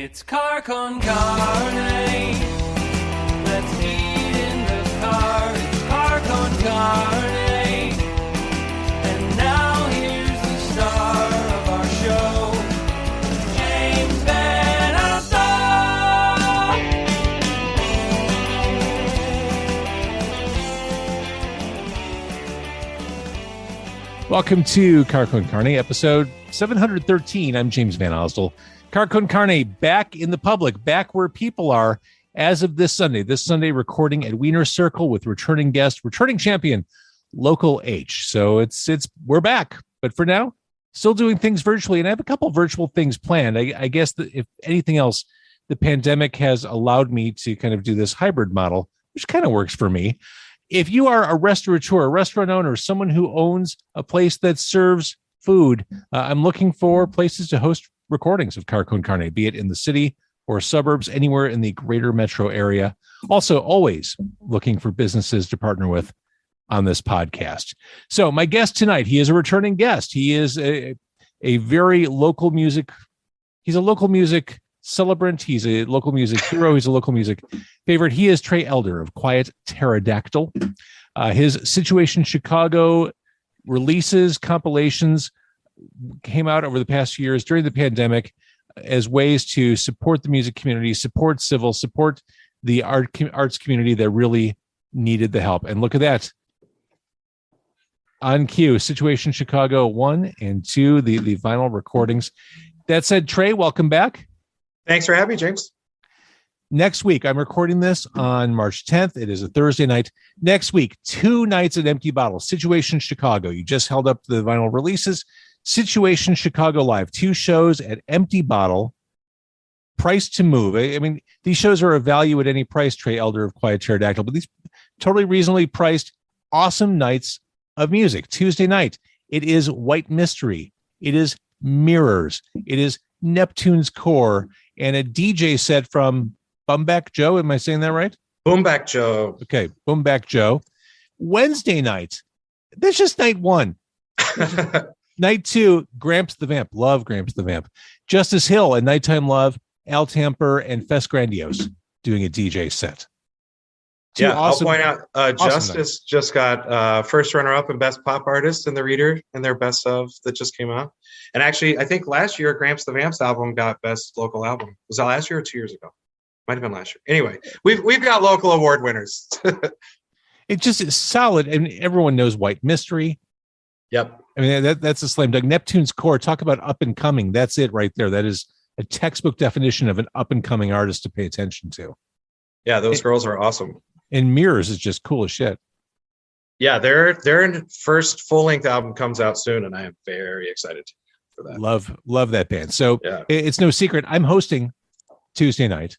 It's car con carne. Let's eat in the car. It's car con carne. And now here's the star of our show, James Van Alstyne. Welcome to Car Con Carne, episode 713. I'm James Van Alstyne. Car Con Carne, back in the public, back where people are as of this Sunday. This Sunday, recording at Wiener Circle with returning guest, returning champion, Local H. So we're back. But for now, still doing things virtually. And I have a couple virtual things planned. I guess that if anything else, the pandemic has allowed me to kind of do this hybrid model, which kind of works for me. If you are a restaurateur, a restaurant owner, someone who owns a place that serves food, I'm looking for places to host recordings of Car Con Carne, be it in the city or suburbs, anywhere in the greater metro area. Also, always looking for businesses to partner with on this podcast. So my guest tonight, he is a returning guest. He is a very local music. He's a local music celebrant. He's a local music hero. He's a local music favorite. He is Trey Elder of Quiet Pterodactyl. His Situation Chicago releases, compilations came out over the past few years during the pandemic as ways to support the music community, support civil, support the arts community that really needed the help. And look at that. On cue, Situation Chicago 1 and 2, the vinyl recordings. That said, Trey, welcome back. Thanks for having me, James. Next week, I'm recording this on March 10th. It is a Thursday night. Next week, 2 nights at Empty Bottle, Situation Chicago. You just held up the vinyl releases. Situation Chicago Live, 2 shows at Empty Bottle, price to move. I mean, these shows are a value at any price, Trey Elder of Quiet Pterodactyl, but these totally reasonably priced, awesome nights of music. Tuesday night, it is White Mystery. It is Mirrors. It is Neptune's Core, and a DJ set from Bumbac Joe. Am I saying that right? Bumbac Joe. Okay, Bumbac Joe. Wednesday night, that's just night 1. Night 2, Gramps the Vamp. Love Gramps the Vamp. Justice Hill and Nighttime Love, Tamper, and Fess Grandiose doing a DJ set. Awesome, I'll point out Justice just got first runner-up in Best Pop Artist in the Reader in their Best Of that just came out. And actually, I think last year, Gramps the Vamp's album got Best Local Album. Was that last year or 2 years ago? Might have been last year. Anyway, we've got local award winners. It just is solid, and everyone knows White Mystery. Yep. I mean, that's a slam dunk. Neptune's Core, talk about up and coming. That's it right there. That is a textbook definition of an up and coming artist to pay attention to. Yeah, those girls are awesome. And Mirrors is just cool as shit. Yeah, their first full length album comes out soon, and I am very excited for that. Love that band. So yeah. It's no secret, I'm hosting Tuesday night.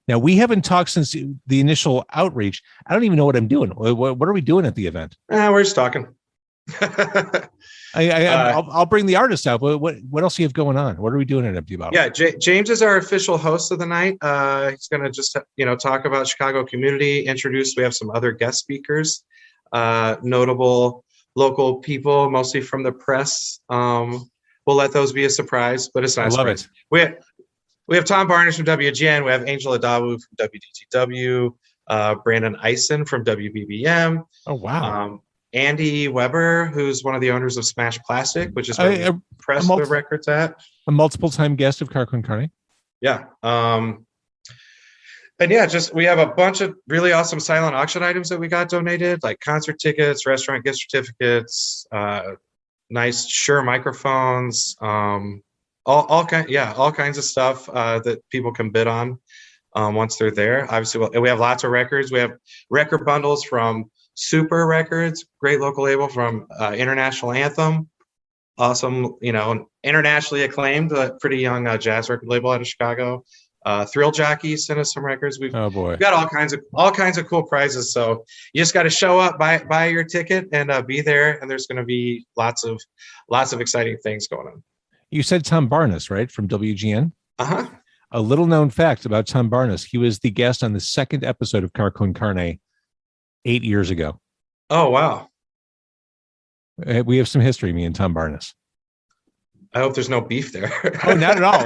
Now, we haven't talked since the initial outreach. I don't even know what I'm doing. What are we doing at the event? We're just talking. I'll bring the artist out. What else do you have going on? What are we doing at Empty Bottle? Yeah, James is our official host of the night. He's going to just talk about Chicago community. We have some other guest speakers, notable local people, mostly from the press. We'll let those be a surprise, but it's not. I love it. We have Tom Barnish from WGN. We have Angel Adawu from WDTW. Brandon Eisen from WBBM. Oh wow. Andy Weber, who's one of the owners of Smash Plastic, which is where we press the records at. A multiple-time guest of Car Con Carne. Yeah. And yeah, we have a bunch of really awesome silent auction items that we got donated, like concert tickets, restaurant gift certificates, nice Shure microphones, all kinds of stuff that people can bid on once they're there. Obviously, we have lots of records. We have record bundles from Super Records, great local label, from International Anthem, awesome, internationally acclaimed, pretty young jazz record label out of Chicago. Thrill Jockey sent us some records. We've got all kinds of cool prizes. So you just got to show up, buy your ticket, and be there. And there's going to be lots of exciting things going on. You said Tom Barnish, right, from WGN? Uh-huh. A little known fact about Tom Barnish: he was the guest on the 2nd episode of Car Con Carne 8 years ago. Oh, wow. We have some history, me and Tom Barnish. I hope there's no beef there. Oh, not at all.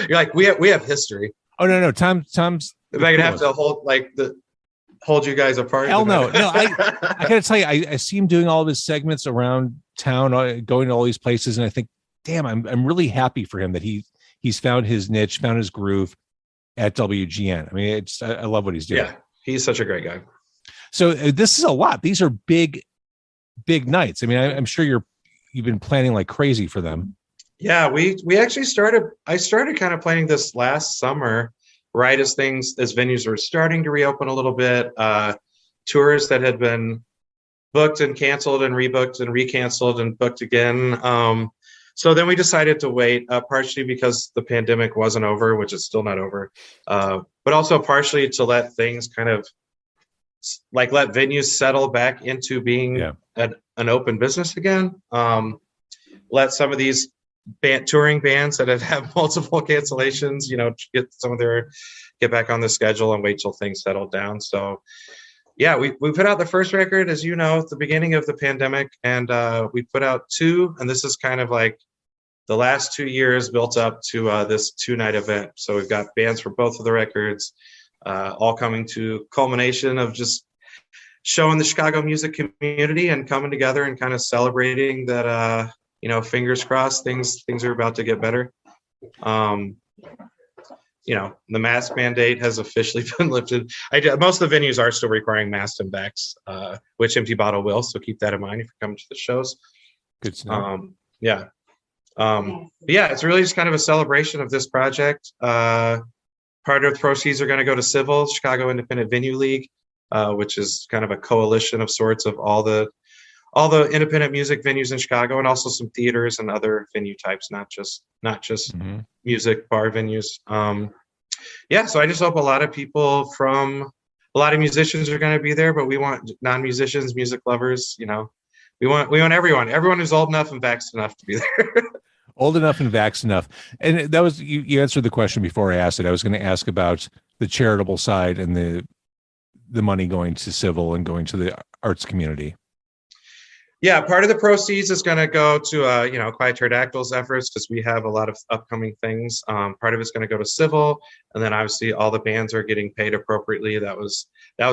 You're like, we have history. Oh, no. Tom's. If I could have to hold you guys apart. Hell no. No, I gotta tell you, I see him doing all of his segments around town, going to all these places, and I think, damn, I'm really happy for him that he's found his niche, found his groove at WGN. I mean, I love what he's doing. Yeah, he's such a great guy. So this is a lot. These are big nights. I mean, I'm sure you've been planning like crazy for them. Yeah, we actually I started kind of planning this last summer, right as venues were starting to reopen a little bit. Tours that had been booked and canceled and rebooked and recanceled and booked again. So then we decided to wait, partially because the pandemic wasn't over, which is still not over, but also partially to let things kind of let venues settle back into being an open business again. Let some of these touring bands that have multiple cancellations, get back on the schedule and wait till things settle down. So yeah, we put out the first record, as you know, at the beginning of the pandemic, and we put out 2, and this is kind of like the last 2 years built up to this 2-night event. So we've got bands for both of the records, all coming to culmination of just showing the Chicago music community and coming together and kind of celebrating that, fingers crossed, things are about to get better. The mask mandate has officially been lifted. Most of the venues are still requiring masks and backs, which Empty Bottle will. So keep that in mind if you're coming to the shows. Good to know. It's really just kind of a celebration of this project. Part of the proceeds are going to go to Civil, Chicago Independent Venue League, which is kind of a coalition of sorts of all the independent music venues in Chicago, and also some theaters and other venue types, not just music bar venues. So I just hope a lot of musicians are going to be there, but we want non-musicians, music lovers, we want everyone who's old enough and vaxxed enough to be there. Old enough and vaxxed enough. And that was, you answered the question before I asked it. I was going to ask about the charitable side and the money going to Civil and going to the arts community. Yeah, part of the proceeds is going to go to, Quiet Pterodactyl's efforts, because we have a lot of upcoming things. Part of it's going to go to Civil, and then obviously all the bands are getting paid appropriately. That was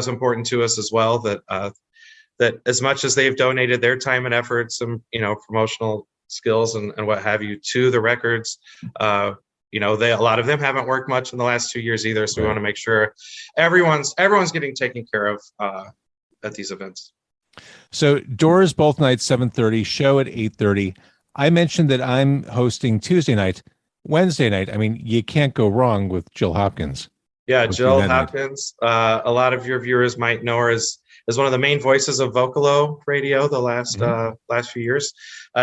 important to us as well, that as much as they've donated their time and efforts and, promotional skills and what have you to the records, a lot of them haven't worked much in the last 2 years either. So we want to make sure everyone's getting taken care of at these events. So doors both nights, 7:30, show at 8:30. I mentioned that I'm hosting Tuesday night, Wednesday night. I mean, you can't go wrong with Jill Hopkins. Yeah, Jill Hopkins. A lot of your viewers might know her as one of the main voices of Vocalo Radio the last few years.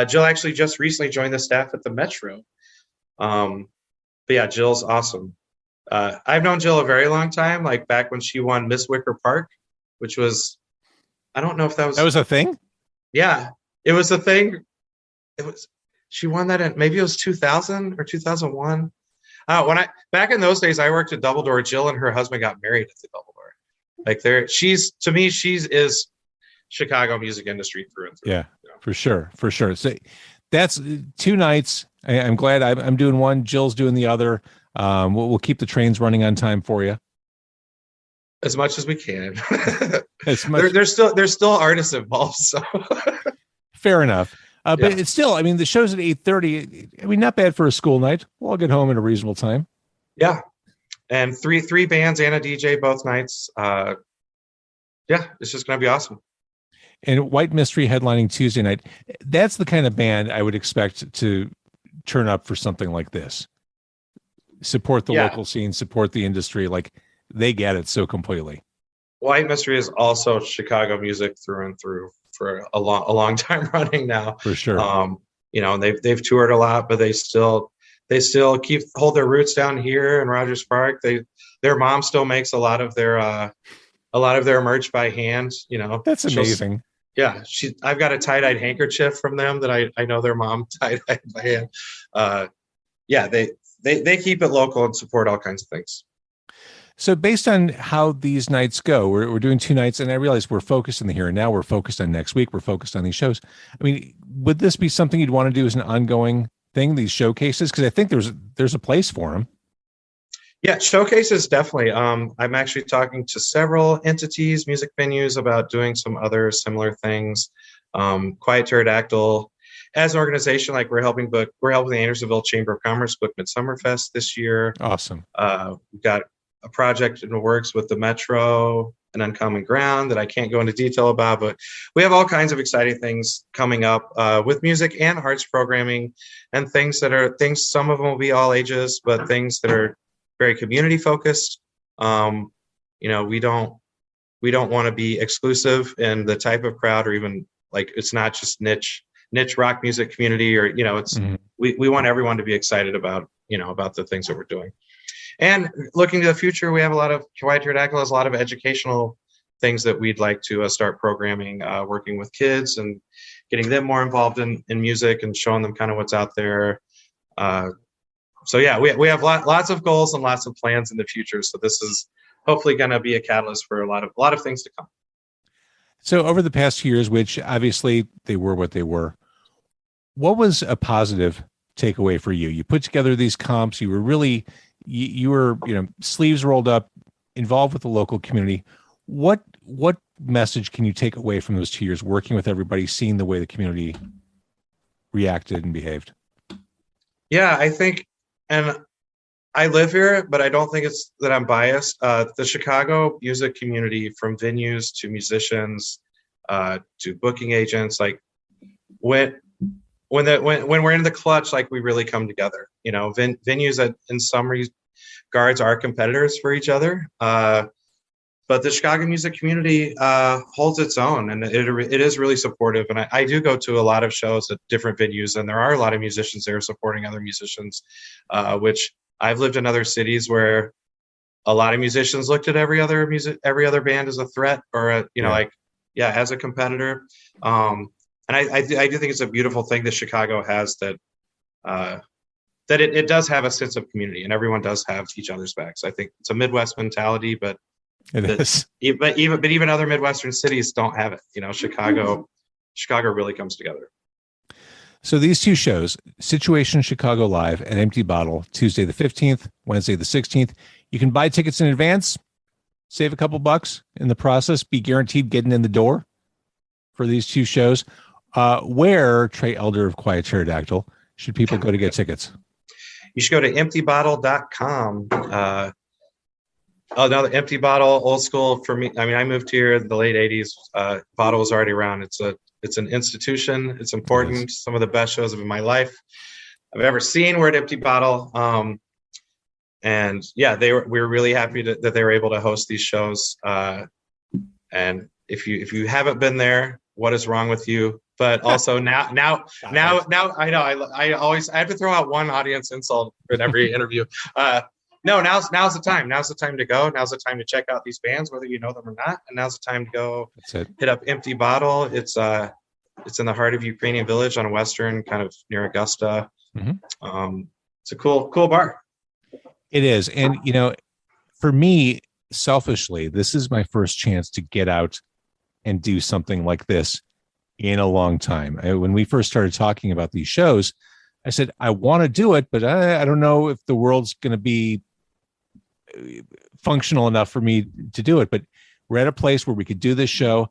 Jill actually just recently joined the staff at the Metro. But yeah, Jill's awesome. I've known Jill a very long time, like back when she won Miss Wicker Park, which was, I don't know if that was a thing. Yeah, it was a thing. She won that maybe it was 2000 or 2001. Back in those days, I worked at Double Door. Jill and her husband got married at the Double Door. She is Chicago music industry through and through. Yeah, for sure. So that's 2 nights. I'm glad I'm doing one. Jill's doing the other. We'll keep the trains running on time for you. As much as we can. There's still artists involved, so fair enough. But it's still, I mean, the show's at 8:30. I mean, not bad for a school night. We'll all get home at a reasonable time. Yeah, and three bands and a DJ both nights. It's just gonna be awesome. And White Mystery headlining Tuesday night. That's the kind of band I would expect to turn up for something like this. Support the local scene, support the industry. Like, they get it so completely. White Mystery is also Chicago music through and through for a long time running now. For sure. And they've toured a lot, but they still hold their roots down here in Rogers Park. Their mom still makes a lot of their merch by hand. That's amazing. I've got a tie-dyed handkerchief from them that I know their mom tie-dyed by hand. They keep it local and support all kinds of things. So based on how these nights go, we're doing 2 nights, and I realize we're focused in the here and now. We're focused on next week. We're focused on these shows. I mean, would this be something you'd want to do as an ongoing thing, these showcases? Because I think there's a place for them. Yeah, showcases definitely. I'm actually talking to several entities, music venues, about doing some other similar things. Quiet Pterodactyl, as an organization, like we're helping the Andersonville Chamber of Commerce book Midsummer Fest this year. Awesome. We've got a project in the works with the Metro and Uncommon Ground that I can't go into detail about, but we have all kinds of exciting things coming up with music and arts programming, and things, some of them will be all ages, but things that are very community focused. We don't want to be exclusive in the type of crowd, or even like, it's not just niche rock music community, or it's we want everyone to be excited about the things that we're doing. And looking to the future, we have Quiet Pterodactyl has a lot of educational things that we'd like to start programming, working with kids and getting them more involved in music and showing them kind of what's out there. So yeah, we have lots of goals and lots of plans in the future. So this is hopefully going to be a catalyst for a lot of things to come. So over the past 2 years, which obviously they were what they were, what was a positive takeaway for you? You put together these comps. You were really, you were, sleeves rolled up, involved with the local community. What message can you take away from those 2 years working with everybody, seeing the way the community reacted and behaved? Yeah, I think, and I live here, but I don't think it's that I'm biased. The Chicago music community, from venues to musicians to booking agents, like when we're in the clutch, like we really come together. Venues that in some regards are competitors for each other, but the Chicago music community holds its own, and it is really supportive. And I do go to a lot of shows at different venues, and there are a lot of musicians there supporting other musicians, which I've lived in other cities where a lot of musicians looked at every other band as a threat, or as a competitor. And I do think it's a beautiful thing that Chicago has, that it does have a sense of community, and everyone does have each other's backs. I think it's a Midwest mentality, but even other Midwestern cities don't have it. Chicago really comes together. So these two shows, Situation Chicago Live and Empty Bottle, Tuesday the 15th, Wednesday the 16th. You can buy tickets in advance, save a couple bucks in the process, be guaranteed getting in the door for these two shows. Where, Trey Elder of Quiet Pterodactyl, should people go to get tickets? You should go to emptybottle.com. The Empty Bottle, old school for me. I mean, I moved here in the late 80s. Bottle was already around. It's an institution. It's important. It is. Some of the best shows of my life I've ever seen were at Empty Bottle. And yeah, we were really happy that they were able to host these shows. And if you haven't been there, what is wrong with you? But also now I know I have to throw out one audience insult in every interview. No, now's the time. Now's the time to go. Now's the time to check out these bands, whether you know them or not. And now's the time to go hit up Empty Bottle. It's in the heart of Ukrainian Village on Western, kind of near Augusta. Mm-hmm. It's a cool bar. It is. And, for me, selfishly, this is my first chance to get out and do something like this in a long time. When we first started talking about these shows, I said, I want to do it, but I don't know if the world's going to be functional enough for me to do it. But we're at a place where we could do this show.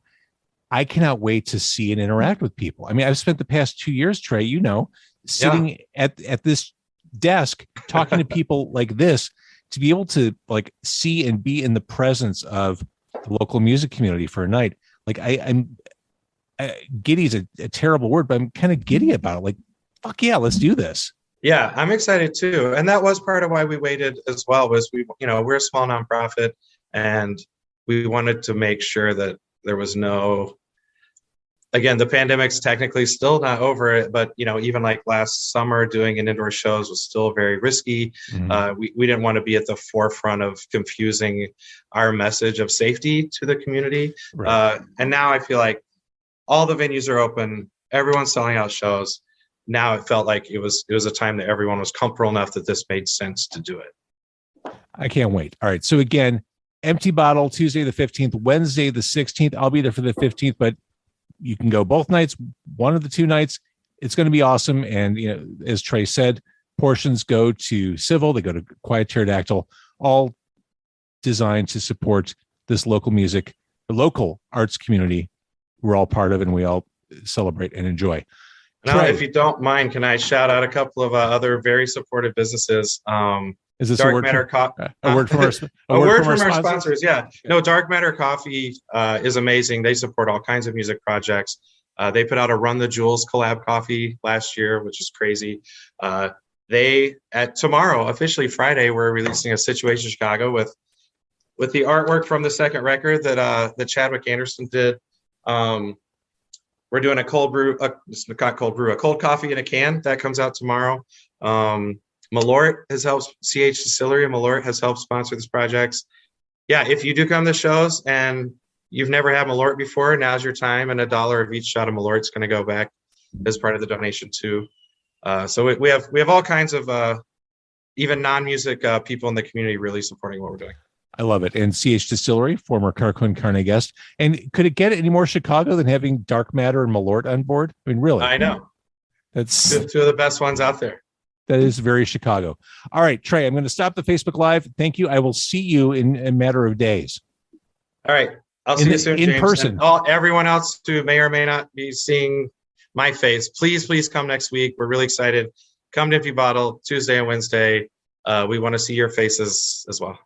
I cannot wait to see and interact with people. I mean, I've spent the past 2 years, Trey, sitting at this desk talking to people like this, to be able to like see and be in the presence of the local music community for a night. Like I'm giddy is a terrible word, but I'm kind of giddy about it. Like, fuck yeah, let's do this. Yeah, I'm excited too. And that was part of why we waited as well, was we're a small nonprofit, and we wanted to make sure that there was again, the pandemic's technically still not over it, but even like last summer doing an indoor shows was still very risky. Mm-hmm. We didn't want to be at the forefront of confusing our message of safety to the community. Right. And now I feel like all the venues are open, everyone's selling out shows. Now it felt like it was a time that everyone was comfortable enough that this made sense to do it. I can't wait. All right. So again, Empty Bottle, Tuesday the 15th, Wednesday the 16th. I'll be there for the 15th, but you can go both nights, one of the two nights. it's going to be awesome. And, as Trey said, portions go to Civil, they go to Quiet Pterodactyl, all designed to support this local music, the local arts community we're all part of and we all celebrate and enjoy. Now, Trey, if you don't mind, can I shout out a couple of other very supportive businesses? Is this Dark a word Matter from, a word from our, a word from our sponsors? Yeah. No, Dark Matter Coffee is amazing. They support all kinds of music projects. They put out a Run the Jewels collab coffee last year, which is crazy. Tomorrow, officially Friday, we're releasing a Situation Chicago with the artwork from the second record that Chadwick Anderson did. We're doing a cold coffee in a can that comes out tomorrow. Malort has helped, CH Distillery and Malort has helped sponsor this project. Yeah, if you do come to shows and you've never had Malort before, now's your time, and $1 of each shot of Malort is going to go back as part of the donation too. So we have all kinds of even non-music people in the community really supporting what we're doing. I love it. And CH Distillery, former Carcon Carne guest. And could it get any more Chicago than having Dark Matter and Malort on board? I mean, really? I know. That's two of the best ones out there. That is very Chicago. All right, Trey, I'm going to stop the Facebook Live. Thank you. I will see you in a matter of days. All right. I'll see you soon, in James. person. And everyone else who may or may not be seeing my face, please come next week. We're really excited. Come to Empty Bottle Tuesday and Wednesday. We want to see your faces as well.